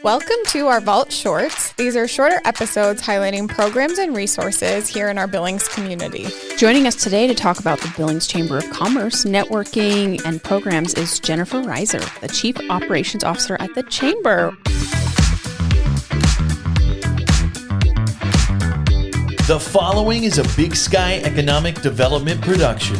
Welcome to our Vault Shorts. These are shorter episodes highlighting programs and resources here in our Billings community. Joining us today to talk about the Billings Chamber of Commerce, networking, and programs is Jennifer Reiser, the Chief Operations Officer at the Chamber. The following is a Big Sky Economic Development production.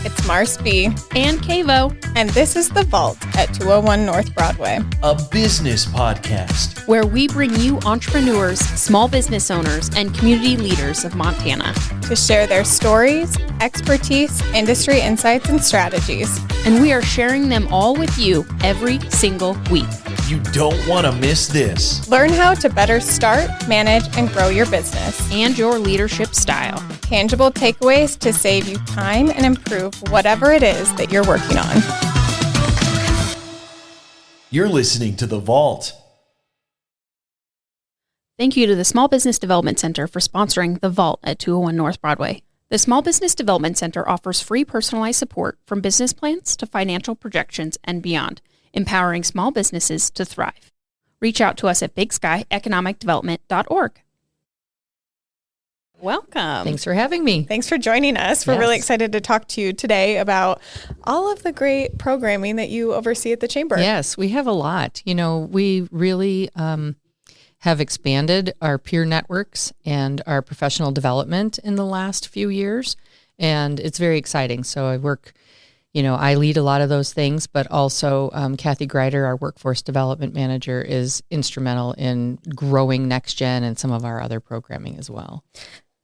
It's Mars B. And Kavo. And this is The Vault at 201 North Broadway. A business podcast. Where we bring you entrepreneurs, small business owners, and community leaders of Montana. To share their stories, expertise, industry insights, and strategies. And we are sharing them all with you every single week. You don't want to miss this. Learn how to better start, manage, and grow your business. And your leadership style. Tangible takeaways to save you time and improve whatever it is that you're working on. You're listening to The Vault. Thank you to the Small Business Development Center for sponsoring The Vault at 201 North Broadway. The Small Business Development Center offers free personalized support from business plans to financial projections and beyond, empowering small businesses to thrive. Reach out to us at bigsky.economicdevelopment.org. Welcome. Thanks for having me. Thanks for joining us. We're really excited to talk to you today about all of the great programming that you oversee at the Chamber. Yes, we have a lot. You know, we really have expanded our peer networks and our professional development in the last few years, and it's very exciting. So I work, I lead a lot of those things, but also Kathy Greider, our workforce development manager, is instrumental in growing NextGen and some of our other programming as well.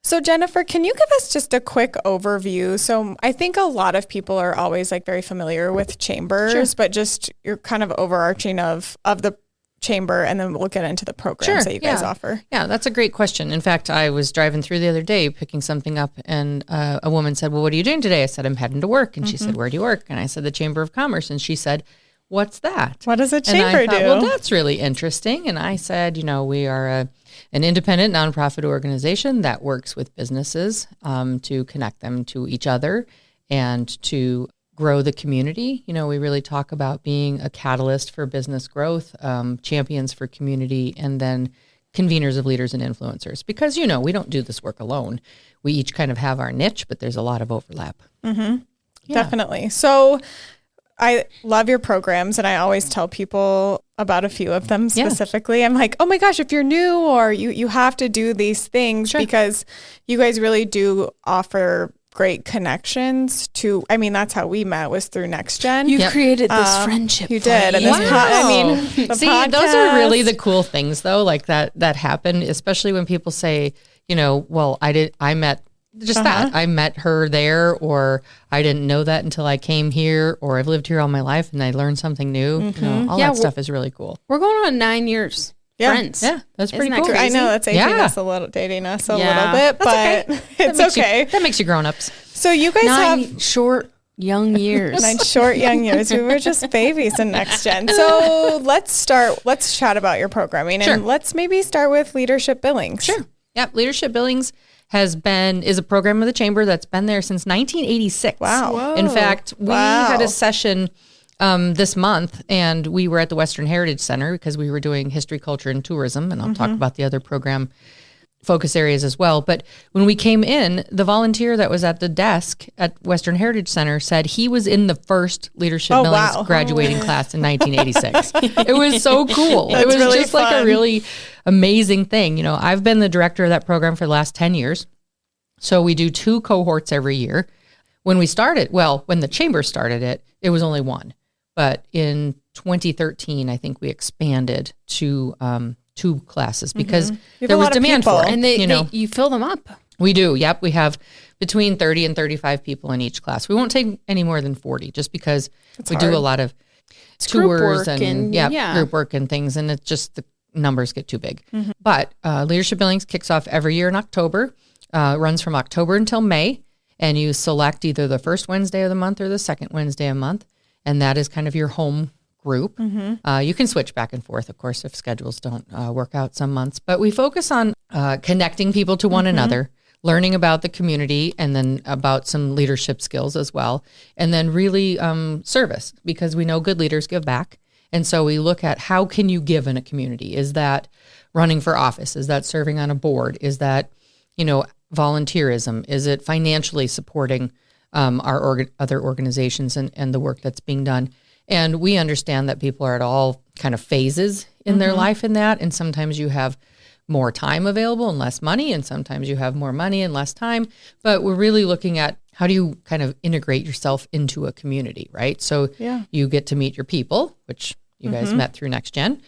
So Jennifer, can you give us just a quick overview? So I think a lot of people are always very familiar with chambers, sure, but just you're kind of overarching of the chamber, and then we'll get into the programs that you guys offer. Yeah, that's a great question. In fact, I was driving through the other day picking something up, and a woman said, "Well, what are you doing today?" I said, "I'm heading to work." And she said, "Where do you work?" And I said, "The Chamber of Commerce." And she said, "What's that?" What does a chamber and I thought, do? Well, that's really interesting. And I said, we are an independent nonprofit organization that works with businesses to connect them to each other and to grow the community. We really talk about being a catalyst for business growth, champions for community, and then conveners of leaders and influencers. Because, we don't do this work alone. We each kind of have our niche, but there's a lot of overlap. Mm-hmm. Yeah. Definitely. So I love your programs, and I always tell people about a few of them specifically. I'm like, oh my gosh, if you're new or you have to do these things, sure, because you guys really do offer great connections to, that's how we met, was through NextGen. You created this friendship. You did. And wow. the See, podcast. Those are really the cool things though, like that happen, especially when people say, well, I met just that. I met her there, or I didn't know that until I came here, or I've lived here all my life and I learned something new. Mm-hmm. All that stuff is really cool. We're going on 9 years. Friends. Yeah, that's pretty Isn't that cool. crazy? I know that's dating us a little bit, but it's okay. That makes you grown-ups. So you guys 9 have short young years. 9 short young years. We were just babies in NextGen. So let's chat about your programming, sure, and let's maybe start with Leadership Billings. Sure. Yep. Leadership Billings is a program of the Chamber that's been there since 1986. Wow. Whoa. In fact, we had a session this month, and we were at the Western Heritage Center because we were doing history, culture, and tourism, and I'll talk about the other program focus areas as well. But when we came in, the volunteer that was at the desk at Western Heritage Center said he was in the first Leadership Billings graduating class in 1986. It was so cool. That's it was really just fun. like a really amazing thing. I've been the director of that program for the last 10 years. So we do 2 cohorts every year. When the Chamber started it, it was only 1. But in 2013, I think we expanded to 2 classes because there was demand for it. And you fill them up. We do. Yep. We have between 30 and 35 people in each class. We won't take any more than 40 just because we do a lot of tours and group work and things. And it's just the numbers get too big. Mm-hmm. But Leadership Billings kicks off every year in October, runs from October until May. And you select either the first Wednesday of the month or the second Wednesday of the month. And that is kind of your home group. Mm-hmm. You can switch back and forth, of course, if schedules don't work out some months. But we focus on connecting people to one another, learning about the community, and then about some leadership skills as well. And then really service, because we know good leaders give back. And so we look at how can you give in a community? Is that running for office? Is that serving on a board? Is that, volunteerism? Is it financially supporting our other organizations and the work that's being done? And we understand that people are at all kind of phases in their life in that. And sometimes you have more time available and less money, and sometimes you have more money and less time. But we're really looking at how do you kind of integrate yourself into a community, right? So you get to meet your people, which you guys met through Next Gen,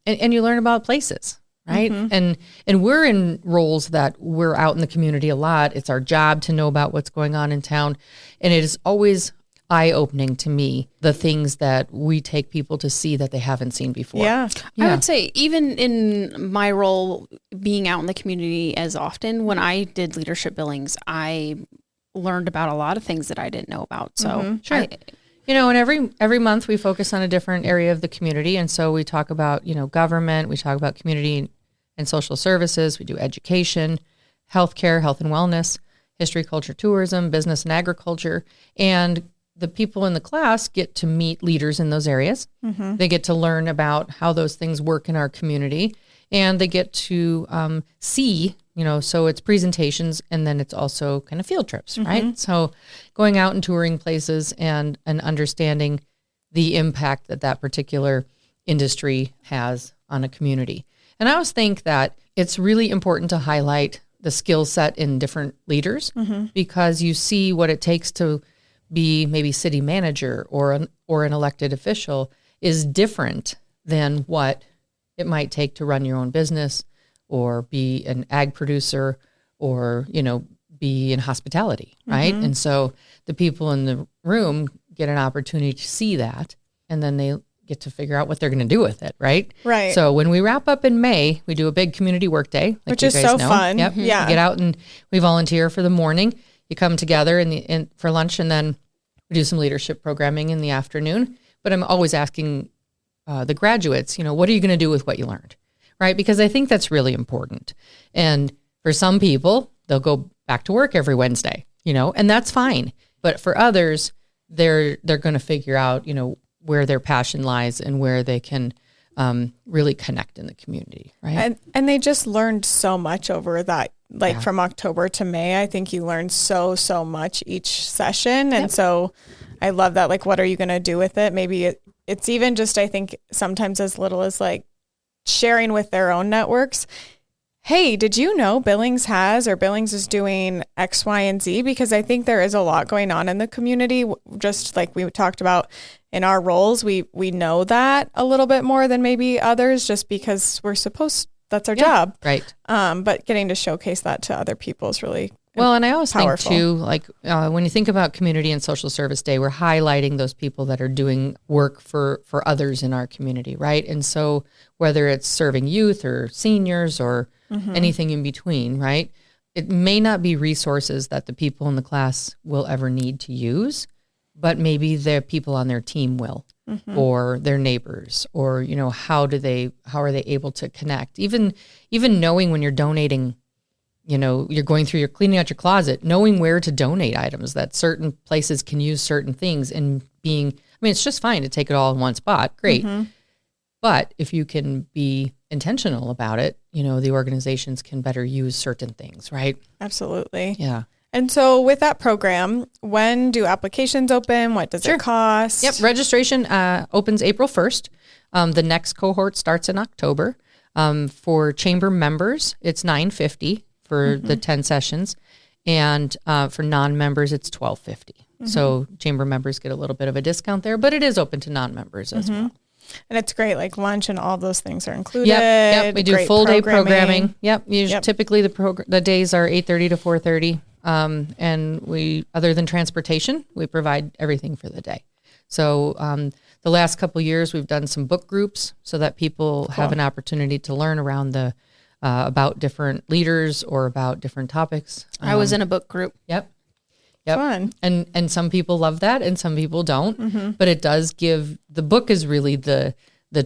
and you learn about places, right? And we're in roles that we're out in the community a lot. It's our job to know about what's going on in town. And it is always eye-opening to me, the things that we take people to see that they haven't seen before. I would say even in my role being out in the community as often, when I did leadership Billings, I learned about a lot of things that I didn't know about. So sure. And every month we focus on a different area of the community. And so we talk about, government, we talk about community and social services, we do education, healthcare, health and wellness, history, culture, tourism, business and agriculture. And the people in the class get to meet leaders in those areas. They get to learn about how those things work in our community, and they get to see, so it's presentations, and then it's also kind of field trips, right? So going out and touring places and understanding the impact that particular industry has on a community. And I always think that it's really important to highlight the skill set in different leaders because you see what it takes to be maybe city manager or an elected official is different than what it might take to run your own business or be an ag producer or, be in hospitality, right? And so the people in the room get an opportunity to see that, and then they get to figure out what they're going to do with it, right? Right. So when we wrap up in May, we do a big community work day. Which is so fun. Yep. Yeah. We get out and we volunteer for the morning. You come together for lunch, and then we do some leadership programming in the afternoon. But I'm always asking the graduates, what are you going to do with what you learned, right? Because I think that's really important. And for some people, they'll go back to work every Wednesday, and that's fine. But for others, they're going to figure out, where their passion lies and where they can really connect in the community, right? And they just learned so much over that. From October to May, I think you learned so much each session. And so I love that. What are you going to do with it? Maybe it's even just, I think sometimes as little as sharing with their own networks. Hey, did you know Billings is doing X, Y, and Z? Because I think there is a lot going on in the community. Just like we talked about in our roles, we know that a little bit more than maybe others just because that's our job. Right. But getting to showcase that to other people is really well. And I always powerful. think too, when you think about Community and Social Service Day, we're highlighting those people that are doing work for others in our community, right? And so whether it's serving youth or seniors or anything in between, right? It may not be resources that the people in the class will ever need to use, but maybe the people on their team will. Or their neighbors, or how are they able to connect? Even knowing when you're donating, you're going through, you're cleaning out your closet, knowing where to donate items, that certain places can use certain things, and it's just fine to take it all in one spot, great. But if you can be intentional about it, the organizations can better use certain things, right? Absolutely. Yeah. And so with that program, when do applications open? What does it cost? Yep. Registration opens April 1st. The next cohort starts in October. For chamber members, it's $950 for the 10 sessions. And for non-members, it's $1250. So chamber members get a little bit of a discount there, but it is open to non-members as well. And it's great, lunch and all those things are included. Yep. We do full day programming. Yep. Typically the days are 8:30 to 4:30. And we, other than transportation, we provide everything for the day. So the last couple of years, we've done some book groups so that people have an opportunity to learn around about different leaders or about different topics. I was in a book group. Yep. Fun. And some people love that and some people don't, but it does the book is really the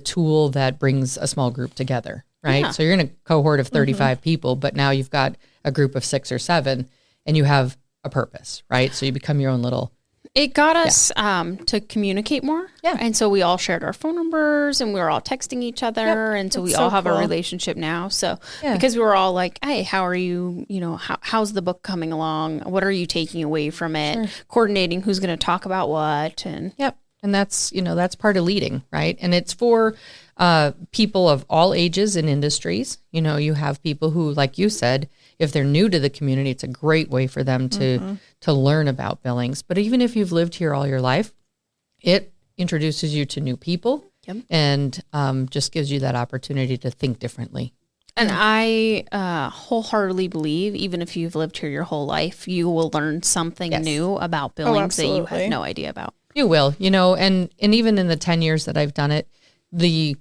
tool that brings a small group together, right? Yeah. So you're in a cohort of 35 people, but now you've got a group of 6 or 7 and you have a purpose, right? So you become your own little It got us to communicate more. Yeah. And so we all shared our phone numbers and we were all texting each other. Yep. And so That's we all so have cool. a relationship now. So Yeah. because we were all like, hey, how are you? You know, how's the book coming along? What are you taking away from it? Sure. Coordinating who's going to talk about what. And Yep. And that's, that's part of leading, right? And it's for people of all ages and industries. You have people who, like you said, if they're new to the community, it's a great way for them to learn about Billings. But even if you've lived here all your life, it introduces you to new people. Yep. And just gives you that opportunity to think differently. And I wholeheartedly believe, even if you've lived here your whole life, you will learn something new about Billings that you have no idea about. You will, and even in the 10 years that I've done it, the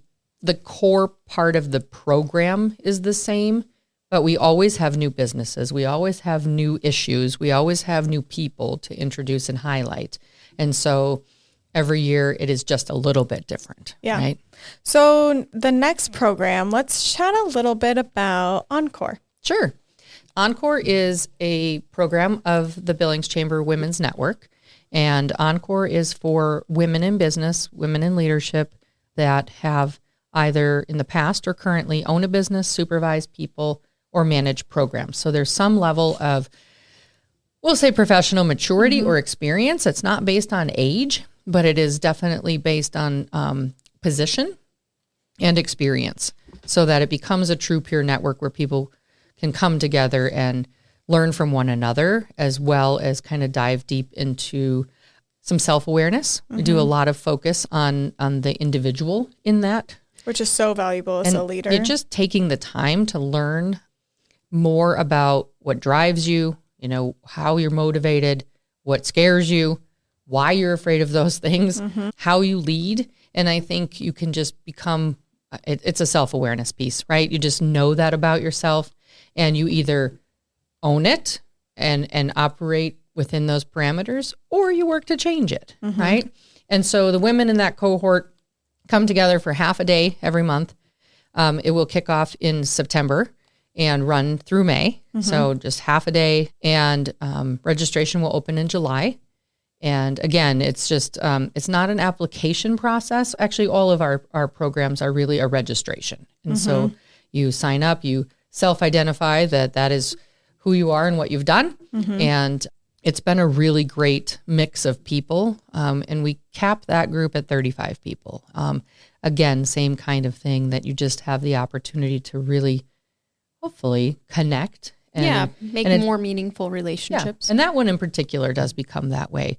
core part of the program is the same, but we always have new businesses. We always have new issues. We always have new people to introduce and highlight. And so every year it is just a little bit different. Yeah. Right? So the next program, let's chat a little bit about Encore. Sure. Encore is a program of the Billings Chamber Women's Network. And Encore is for women in business, women in leadership that have either in the past or currently own a business, supervise people, or manage programs. So there's some level of, we'll say, professional maturity or experience. It's not based on age, but it is definitely based on position and experience, so that it becomes a true peer network where people can come together and learn from one another, as well as kind of dive deep into some self-awareness. We do a lot of focus on the individual in that. Which is so valuable as a leader. You're just taking the time to learn more about what drives you, how you're motivated, what scares you, why you're afraid of those things, how you lead. And I think you can just become, it's a self-awareness piece, right? You just know that about yourself, and you either own it and operate within those parameters, or you work to change it, right? And so the women in that cohort come together for half a day every month. It will kick off in September and run through May. So just half a day, and registration will open in July. And again, it's just, it's not an application process. Actually, all of our programs are really a registration. And so you sign up, you self-identify that is who you are and what you've done. And it's been a really great mix of people. And we cap that group at 35 people. Again, same kind of thing, that you just have the opportunity to really, hopefully, connect. And, make more meaningful relationships. Yeah. And that one in particular does become that way.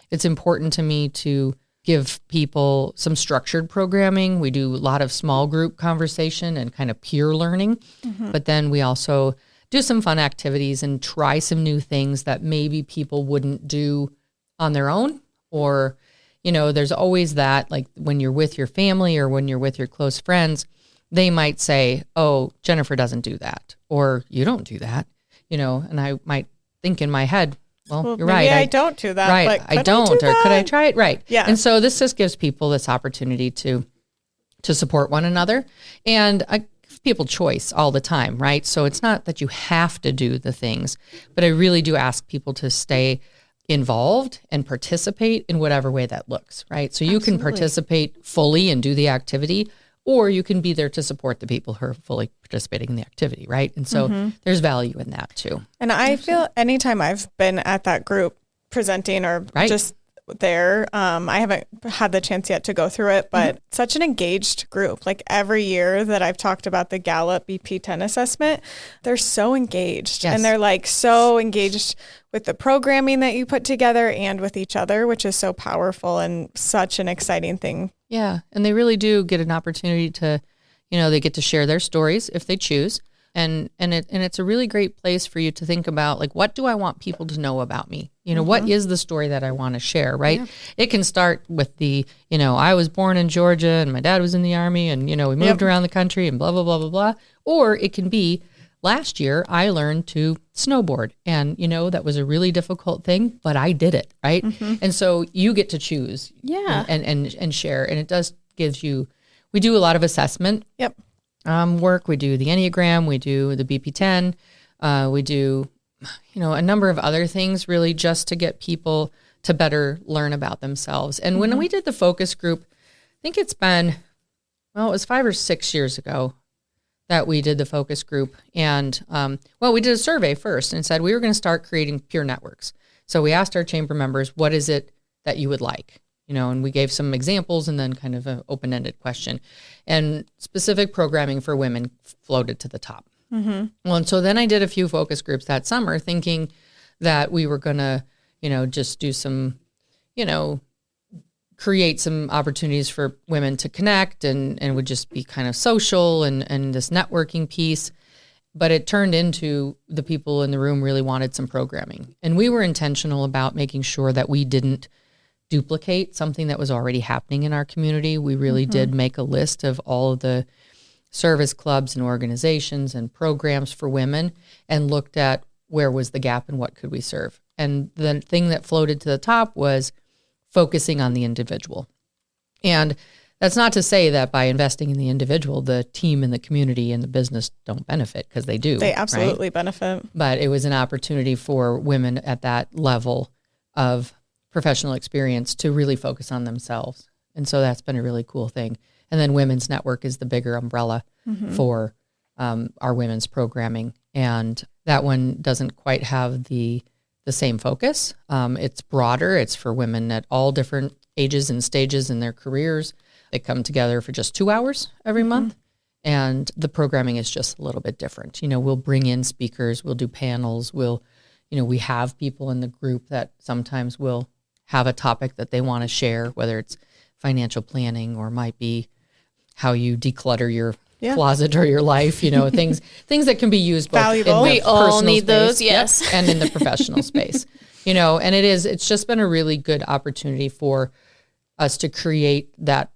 It's important to me to give people some structured programming. We do a lot of small group conversation and kind of peer learning, but then we also do some fun activities and try some new things that maybe people wouldn't do on their own. Or, there's always that, like when you're with your family or when you're with your close friends, they might say, oh, Jennifer doesn't do that, or you don't do that, and I might think in my head, well, you're right. I don't do that. Right. But I don't, or could I try it? Right. Yeah. And so this just gives people this opportunity to support one another. And I give people choice all the time, right? So it's not that you have to do the things, but I really do ask people to stay involved and participate in whatever way that looks, right? So you can participate fully and do the activity, or you can be there to support the people who are fully participating in the activity, right? And so there's value in that too. And I feel anytime I've been at that group presenting or just there, I haven't had the chance yet to go through it, but such an engaged group. Like every year that I've talked about the Gallup BP10 assessment, they're so engaged. Yes. And they're like so engaged with the programming that you put together and with each other, which is so powerful and such an exciting thing. Yeah. And they really do get an opportunity to, they get to share their stories if they choose. And it's a really great place for you to think about, like, what do I want people to know about me? What is the story that I want to share, right? Yeah. It can start with the, I was born in Georgia and my dad was in the Army and, we moved around the country and blah, blah, blah, blah, blah. Or it can be, last year I learned to snowboard and, that was a really difficult thing, but I did it, right? And so you get to choose and share. And it does gives you, we do a lot of assessment. Work. We do the Enneagram, we do the BP10, we do, a number of other things really just to get people to better learn about themselves. And when we did the focus group, I think it was 5 or 6 years ago that we did the focus group. And, we did a survey first and said we were going to start creating peer networks. So we asked our chamber members, what is it that you would like? And we gave some examples and then kind of an open-ended question. And specific programming for women floated to the top. Well, and so then I did a few focus groups that summer thinking that we were going to, just do some, create some opportunities for women to connect and would just be kind of social and this networking piece. But it turned into the people in the room really wanted some programming. And we were intentional about making sure that we didn't duplicate something that was already happening in our community. We really did make a list of all of the service clubs and organizations and programs for women and looked at where was the gap and what could we serve. And the thing that floated to the top was focusing on the individual. And that's not to say that by investing in the individual, the team and the community and the business don't benefit, because they do. They absolutely benefit. But it was an opportunity for women at that level of professional experience to really focus on themselves. And so that's been a really cool thing. And then Women's Network is the bigger umbrella for our women's programming. And that one doesn't quite have the same focus. It's broader. It's for women at all different ages and stages in their careers. They come together for just 2 hours every month. And the programming is just a little bit different. We'll bring in speakers, we'll do panels, we have people in the group that sometimes will have a topic that they want to share, whether it's financial planning or might be how you declutter your closet or your life, things that can be used both valuable. We all need those, yes. And in the professional space, and it's just been a really good opportunity for us to create that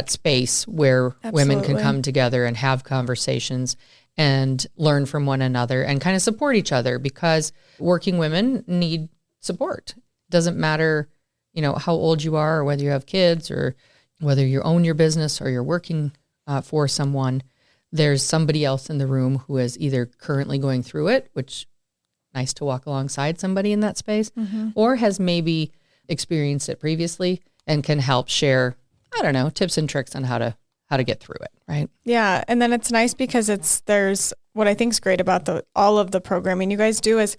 space where women can come together and have conversations and learn from one another and kind of support each other, because working women need support. Doesn't matter, how old you are or whether you have kids or whether you own your business or you're working for someone. There's somebody else in the room who is either currently going through it, which nice to walk alongside somebody in that space, or has maybe experienced it previously and can help share, tips and tricks on how to get through it, right? Yeah, and then it's nice because there's what I think is great about all of the programming you guys do is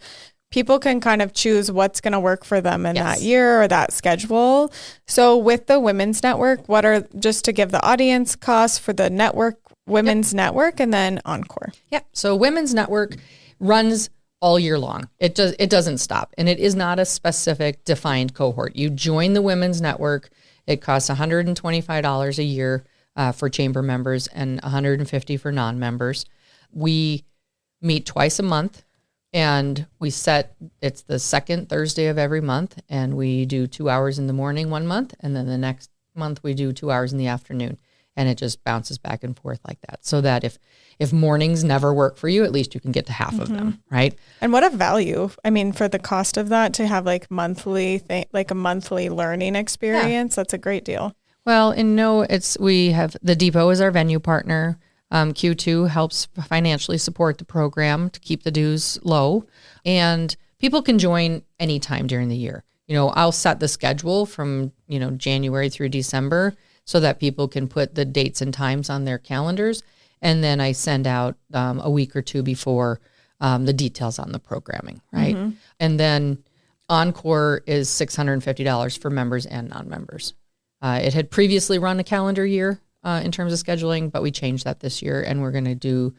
people can kind of choose what's going to work for them in that year or that schedule. So with the Women's Network, what are, just to give the audience, costs for the network, Women's Network, and then Encore? Yep. So Women's Network runs all year long. It doesn't stop. And it is not a specific defined cohort. You join the Women's Network. It costs $125 a year for chamber members and $150 for non-members. We meet twice a month. And it's the second Thursday of every month, and we do 2 hours in the morning one month, and then the next month we do 2 hours in the afternoon, and it just bounces back and forth like that. So that if mornings never work for you, at least you can get to half of them, right? And what a value! I mean, for the cost of that, to have like a monthly learning experience, that's a great deal. Well, and we have the Depot is our venue partner. Q2 helps financially support the program to keep the dues low, and people can join anytime during the year. I'll set the schedule from, January through December so that people can put the dates and times on their calendars. And then I send out a week or two before the details on the programming, right? And then Encore is $650 for members and non-members. It had previously run a calendar year in terms of scheduling, but we changed that this year, and we're going to do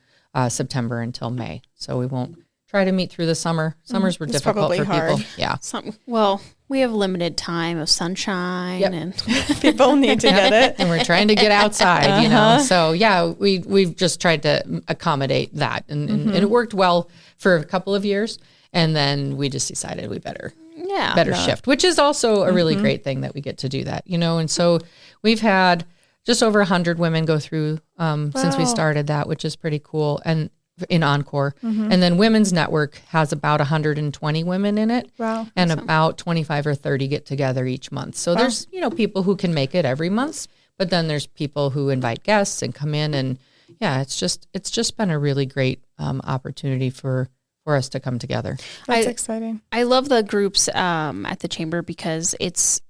September until May. So we won't try to meet through the summer. Summers were difficult for hard. people. Yeah. We have limited time of sunshine, and people need to get it. And we're trying to get outside, So yeah, we've just tried to accommodate that, and it worked well for a couple of years, and then we just decided we better shift, which is also a really great thing that we get to do that, And so we've had just over 100 women go through since we started that, which is pretty cool. And in Encore. And then Women's Network has about 120 women in it. Wow. And about 25 or 30 get together each month. So there's, people who can make it every month, but then there's people who invite guests and come in, and it's just been a really great opportunity for for us to come together. That's exciting. I love the groups at the chamber because it's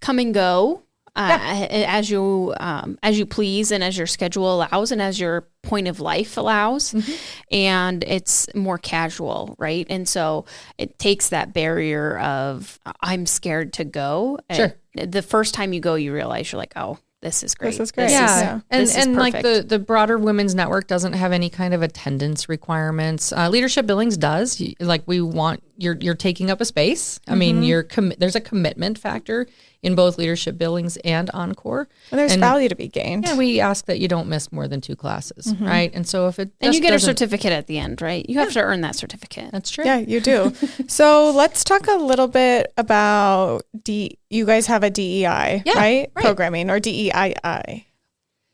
come and go as you please and as your schedule allows and as your point of life allows, and it's more casual, right? And so it takes that barrier of I'm scared to go. Sure. The first time you go, you realize you're like, oh, this is great. This is great. And like the broader women's network doesn't have any kind of attendance requirements. Leadership Billings does. Like we want you're taking up a space. I mean, there's a commitment factor in both Leadership Billings and Encore. And there's value to be gained. Yeah, we ask that you don't miss more than 2 classes, right? And so if it and you get a certificate at the end, right? You have to earn that certificate. That's true. Yeah, you do. So let's talk a little bit about you guys have a DEI, right? Programming or DEII.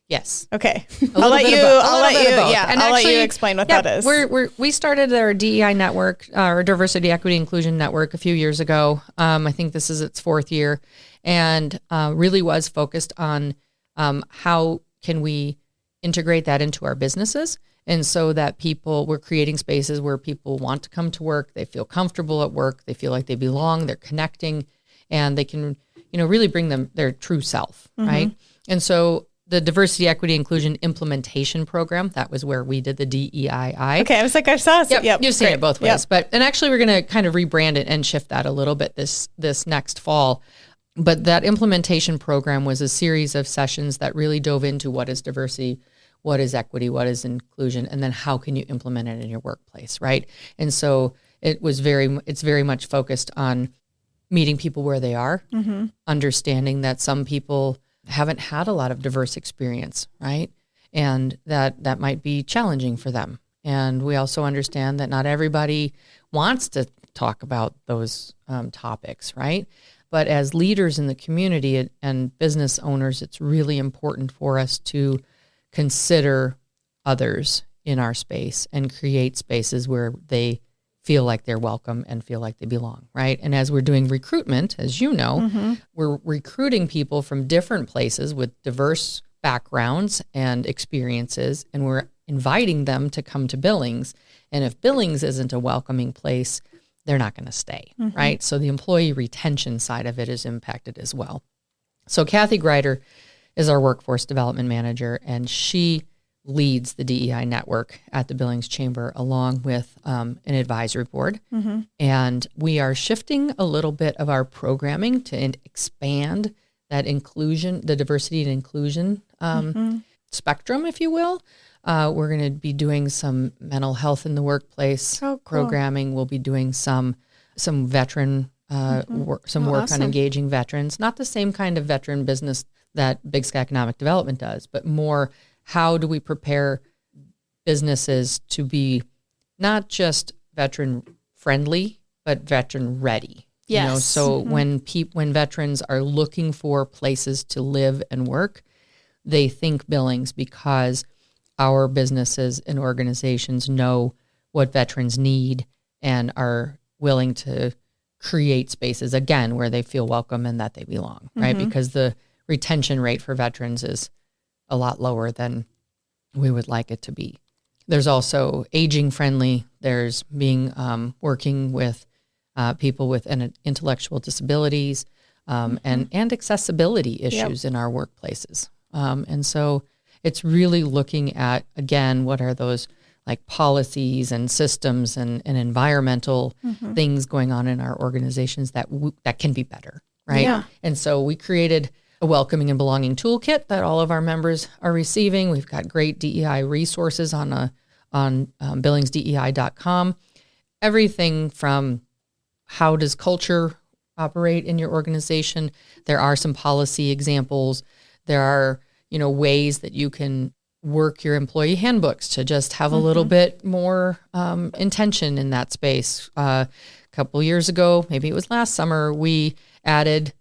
Yes. Okay. I'll let you explain what that is. We started our DEI network, our Diversity, Equity, Inclusion Network a few years ago. I think this is its 4th year, and really was focused on how can we integrate that into our businesses, and so that we're creating spaces where people want to come to work, they feel comfortable at work, they feel like they belong, they're connecting, and they can, really bring them their true self, right? And so the Diversity, Equity, Inclusion Implementation Program, that was where we did the DEII. Okay, I was like, I saw it. Yep, you've seen it both ways. And actually we're going to kind of rebrand it and shift that a little bit this next fall. But that implementation program was a series of sessions that really dove into what is diversity, what is equity, what is inclusion, and then how can you implement it in your workplace, right? And so it's very much focused on meeting people where they are, understanding that some people haven't had a lot of diverse experience, right? And that might be challenging for them. And we also understand that not everybody wants to talk about those topics, right? But as leaders in the community and business owners, it's really important for us to consider others in our space and create spaces where they feel like they're welcome and feel like they belong, right? And as we're doing recruitment, as you know, we're recruiting people from different places with diverse backgrounds and experiences, and we're inviting them to come to Billings. And if Billings isn't a welcoming place, they're not going to stay, right? So the employee retention side of it is impacted as well. So Kathy Greider is our workforce development manager, and she leads the DEI network at the Billings Chamber along with an advisory board. And we are shifting a little bit of our programming to expand that inclusion, the diversity and inclusion spectrum, if you will. We're going to be doing some mental health in the workplace programming. We'll be doing some veteran work on engaging veterans. Not the same kind of veteran business that Big Sky Economic Development does, but more how do we prepare businesses to be not just veteran friendly, but veteran ready. Yes. So when veterans are looking for places to live and work, they think Billings because our businesses and organizations know what veterans need and are willing to create spaces, again, where they feel welcome and that they belong, right? Because the retention rate for veterans is a lot lower than we would like it to be. There's also aging friendly. There's being working with people with intellectual disabilities and accessibility issues in our workplaces. And so it's really looking at, again, what are those like policies and systems and environmental things going on in our organizations that can be better, right? Yeah. And so we created a welcoming and belonging toolkit that all of our members are receiving. We've got great DEI resources on billingsdei.com. Everything from how does culture operate in your organization. There are some policy examples. There are, ways that you can work your employee handbooks to just have a little bit more intention in that space. A couple years ago, maybe it was last summer, we added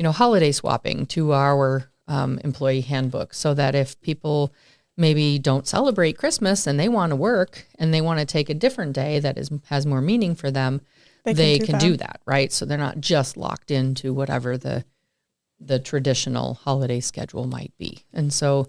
holiday swapping to our employee handbook so that if people maybe don't celebrate Christmas and they want to work and they want to take a different day that has more meaning for them, they can do that, right? So they're not just locked into whatever the traditional holiday schedule might be. And so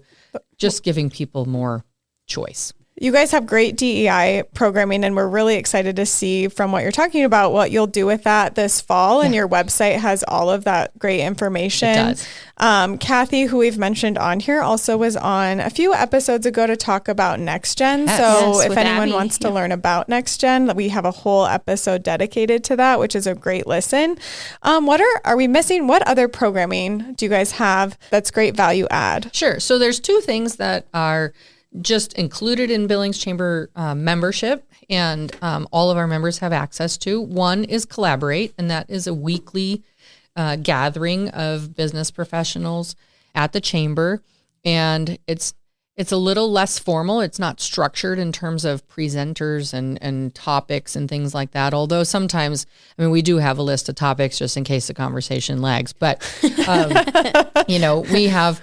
just giving people more choice. You guys have great DEI programming, and we're really excited to see from what you're talking about what you'll do with that this fall. And your website has all of that great information. It does. Kathy, who we've mentioned on here, also was on a few episodes ago to talk about Next Gen. So if anyone wants to learn about Next Gen, we have a whole episode dedicated to that, which is a great listen. Are we missing? What other programming do you guys have that's great value add? Sure. So there's two things that are just included in Billings Chamber membership, and all of our members have access to. One is Collaborate, and that is a weekly gathering of business professionals at the chamber, and it's a little less formal. It's not structured in terms of presenters and topics and things like that, although sometimes, we do have a list of topics just in case the conversation lags, but we have.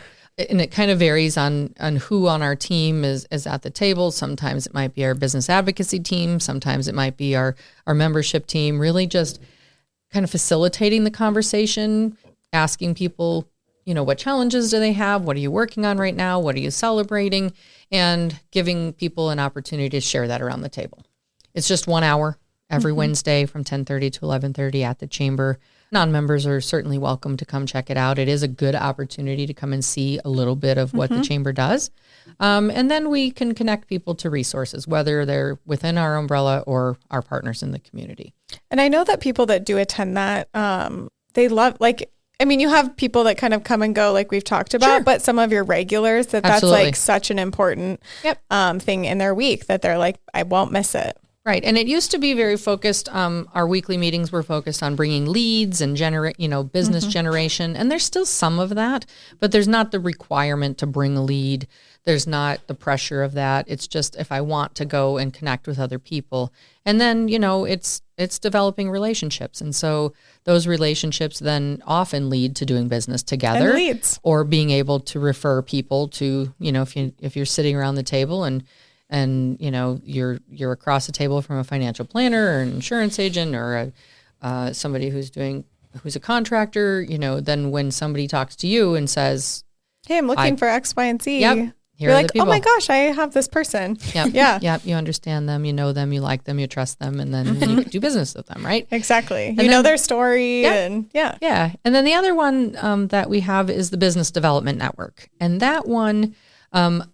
And it kind of varies on who on our team is at the table. Sometimes it might be our business advocacy team. Sometimes it might be our membership team, really just kind of facilitating the conversation, asking people, what challenges do they have? What are you working on right now? What are you celebrating? And giving people an opportunity to share that around the table. It's just 1 hour every Wednesday from 10:30 to 11:30 at the chamber. Non-members are certainly welcome to come check it out. It is a good opportunity to come and see a little bit of what the chamber does. And then we can connect people to resources, whether they're within our umbrella or our partners in the community. And I know that people that do attend that, they love, you have people that kind of come and go like we've talked about, but some of your regulars, that's like such an important thing in their week that they're like, I won't miss it. Right. And it used to be very focused, our weekly meetings were focused on bringing leads and business generation. And there's still some of that, but there's not the requirement to bring a lead. There's not the pressure of that. It's just if I want to go and connect with other people. And then, it's developing relationships. And so those relationships then often lead to doing business together. And leads. Or being able to refer people to, if you're sitting around the table and you're across the table from a financial planner or an insurance agent or somebody who's a contractor, then when somebody talks to you and says, hey, I'm looking for X, Y, and Z. Yep. You're like, oh my gosh, I have this person. Yep. Yeah. Yeah. You understand them, you know them, you like them, you trust them, and then you do business with them, right? Exactly. And you know their story and Yeah. And then the other one that we have is the Business Development Network. And that one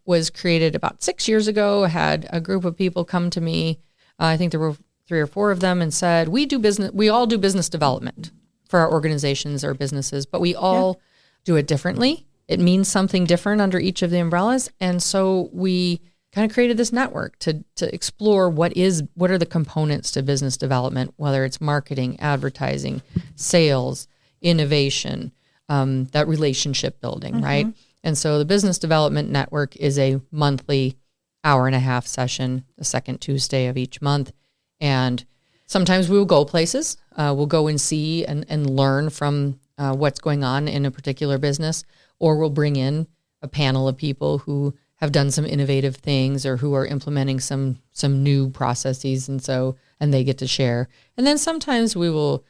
was created about 6 years ago. I had a group of people come to me. I think there were 3 or 4 of them, and said, we all do business development for our organizations or businesses, but we all do it differently. It means something different under each of the umbrellas. And so we kind of created this network to explore what are the components to business development, whether it's marketing, advertising, sales, innovation, that relationship building, right? And so the Business Development Network is a monthly 1.5-hour session, the second Tuesday of each month. And sometimes we will go places. We'll go and see and learn from what's going on in a particular business, or we'll bring in a panel of people who have done some innovative things or who are implementing some new processes, and they get to share. And then sometimes we'll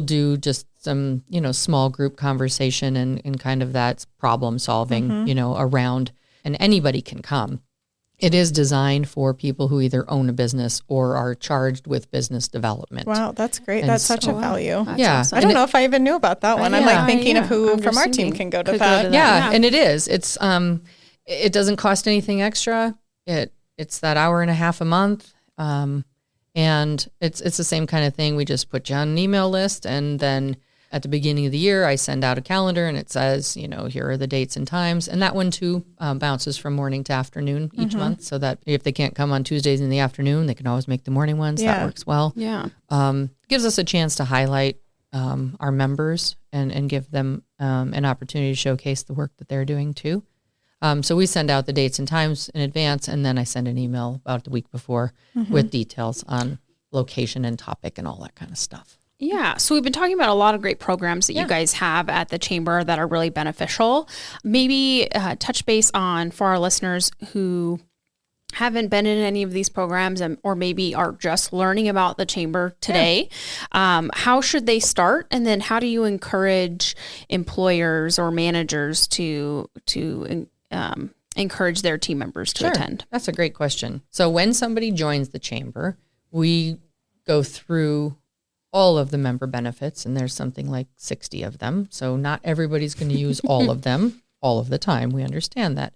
do just some, small group conversation and kind of that problem solving, around, and anybody can come. It is designed for people who either own a business or are charged with business development. Wow, that's great. And that's such a value. Awesome. I don't know if I even knew about that one. I'm like thinking of who from our team can go to that. Yeah, and it is. It's it doesn't cost anything extra. It's that 1.5 hours a month. And it's the same kind of thing. We just put you on an email list, and then at the beginning of the year, I send out a calendar and it says, here are the dates and times. And that one too bounces from morning to afternoon each month, so that if they can't come on Tuesdays in the afternoon, they can always make the morning ones. That works well. Yeah. Gives us a chance to highlight our members and give them an opportunity to showcase the work that they're doing too. So we send out the dates and times in advance, and then I send an email about the week before with details on location and topic and all that kind of stuff. Yeah. So we've been talking about a lot of great programs that you guys have at the chamber that are really beneficial. Maybe touch base on, for our listeners who haven't been in any of these programs or maybe are just learning about the chamber today, how should they start? And then how do you encourage employers or managers to encourage their team members to attend? That's a great question. So when somebody joins the chamber, we go through all of the member benefits, and there's something like 60 of them. So not everybody's going to use all of them all of the time. We understand that.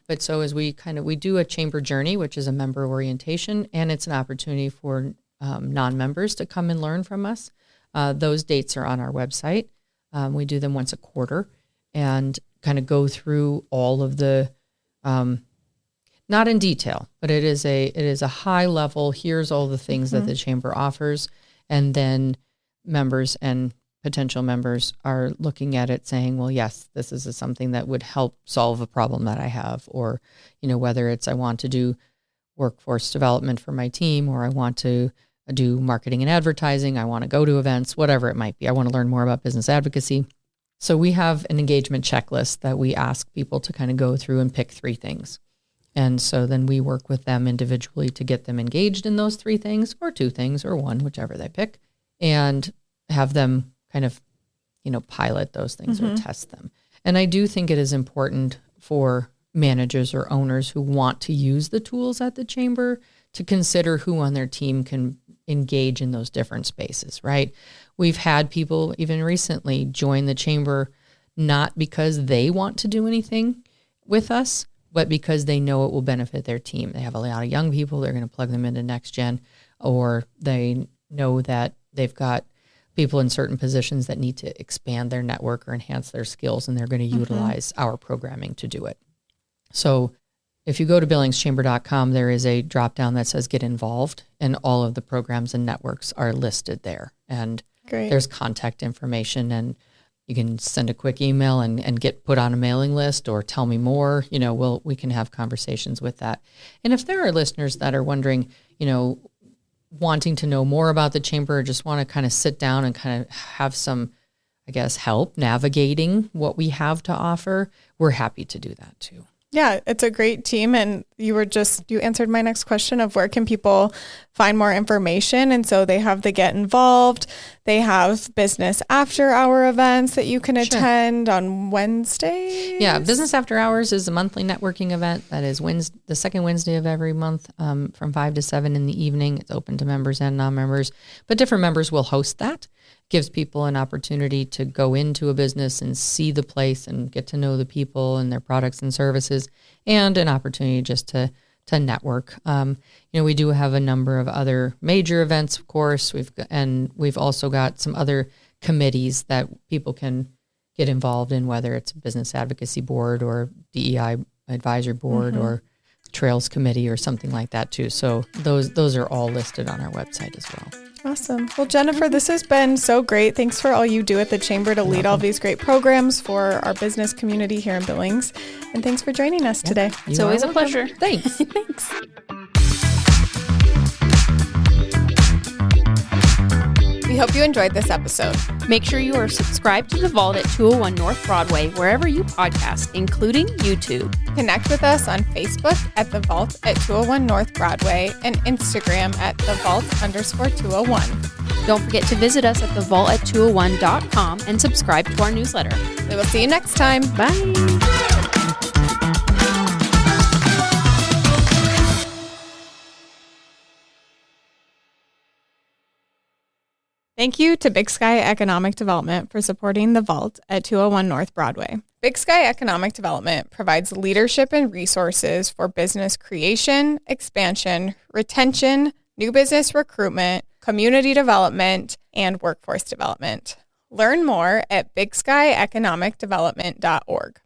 But so as we do a chamber journey, which is a member orientation, and it's an opportunity for non-members to come and learn from us. Those dates are on our website. We do them once a quarter and kind of go through all of the, not in detail, but it is a high level. Here's all the things that the chamber offers. And then members and potential members are looking at it saying, well, yes, this is something that would help solve a problem that I have, or, whether it's I want to do workforce development for my team, or I want to do marketing and advertising, I want to go to events, whatever it might be. I want to learn more about business advocacy. So we have an engagement checklist that we ask people to kind of go through and pick 3 things. And so then we work with them individually to get them engaged in those 3 things, or 2 things, or 1, whichever they pick, and have them kind of, pilot those things or test them. And I do think it is important for managers or owners who want to use the tools at the chamber to consider who on their team can engage in those different spaces, right? We've had people even recently join the chamber not because they want to do anything with us, but because they know it will benefit their team. They have a lot of young people, they're going to plug them into Next Gen, or they know that they've got people in certain positions that need to expand their network or enhance their skills, and they're going to utilize our programming to do it. So if you go to billingschamber.com, there is a drop down that says get involved, and all of the programs and networks are listed there. And there's contact information, and you can send a quick email and get put on a mailing list, or tell me more. We can have conversations with that. And if there are listeners that are wondering, wanting to know more about the chamber, or just want to kind of sit down and kind of have some, help navigating what we have to offer, we're happy to do that too. Yeah, it's a great team. And you answered my next question of where can people find more information. And so they have the Get Involved. They have business after hour events that you can attend on Wednesdays. Yeah, Business After Hours is a monthly networking event that is the second Wednesday of every month from 5 to 7 in the evening. It's open to members and non-members, but different members will host that. Gives people an opportunity to go into a business and see the place and get to know the people and their products and services, and an opportunity just to network. We do have a number of other major events, of course. We've also got some other committees that people can get involved in, whether it's a business advocacy board or DEI advisory board or trails committee or something like that too. So those are all listed on our website as well. Awesome. Well, Jennifer, this has been so great. Thanks for all you do at the Chamber to lead all these great programs for our business community here in Billings. And thanks for joining us today. It's always a pleasure. Thanks. Thanks. We hope you enjoyed this episode. Make sure you are subscribed to The Vault at 201 North Broadway, wherever you podcast, including YouTube. Connect with us on Facebook at The Vault at 201 North Broadway and Instagram at The Vault_201. Don't forget to visit us at thevault@201.com and subscribe to our newsletter. We will see you next time. Bye. Thank you to Big Sky Economic Development for supporting The Vault at 201 North Broadway. Big Sky Economic Development provides leadership and resources for business creation, expansion, retention, new business recruitment, community development, and workforce development. Learn more at bigsky economicdevelopment.org.